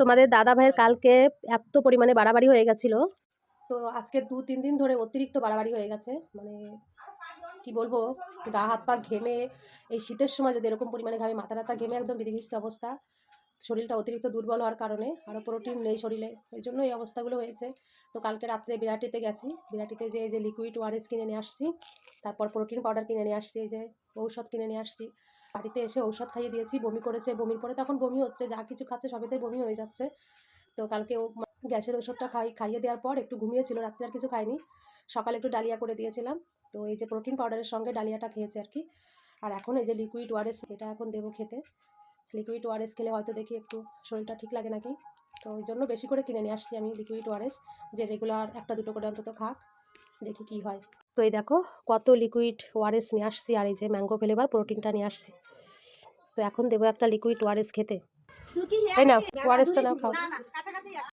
তোমাদের দাদা ভাইয়ের কালকে এত পরিমাণে বাড়াবাড়ি হয়ে গেছিল, তো আজকে 2-3 দিন ধরে অতিরিক্ত বাড়াবাড়ি হয়ে গেছে। মানে কি বলবো, গা হাত পা ঘেমে, এই শীতের সময় যদি এরকম পরিমাণে ঘামে, মাথা টাথা ঘেমে একদম বিধিনিষিদ্ধ অবস্থা। শরীরটা অতিরিক্ত দুর্বল হওয়ার কারণে, আরও প্রোটিন নেই শরীরে, এই জন্য এই অবস্থাগুলো হয়েছে। তো কালকে রাত্রে বিরাটিতে গেছি, বিরাটিতে যে এই যে লিকুইড ওআরএস কিনে নিয়ে আসছি, তারপর প্রোটিন পাউডার কিনে নিয়ে আসছি, এই যে ঔষধ কিনে নিয়ে আসছি। বাড়িতে এসে ঔষধ খাইয়ে দিয়েছি, বমি করেছে, বমির পরে তখন বমি হচ্ছে, যা কিছু খাচ্ছে সবেতেই বমি হয়ে যাচ্ছে। তো কালকে ও গ্যাসের ওষুধটা খাইয়ে দেওয়ার পর একটু ঘুমিয়েছিল, রাত্রে আর কিছু খায়নি। সকালে একটু ডালিয়া করে দিয়েছিলাম, তো এই যে প্রোটিন পাউডারের সঙ্গে ডালিয়াটা খেয়েছে আর কি। আর এখন এই যে লিকুইড ওআরএস, এটা এখন দেবো খেতে। লিকুইড ওআরএস খেলে হয়তো দেখি একটু শরীরটা ঠিক লাগে নাকি, তো ওই জন্য বেশি করে কিনে নিয়ে আসছি আমি লিকুইড ওআরএস, যে রেগুলার 1-2 করে অন্তত খাক, দেখি কি হয়। তো এই দেখো কত লিকুইড ওআরএস নিয়ে আসছি, আর এই যে ম্যাঙ্গো ফ্লেভার প্রোটিনটা নিয়ে আসছি। তো এখন দেবো একটা লিকুইড ওআরএস খেতে। এই নাও ওআরএসটা নাও, খাও।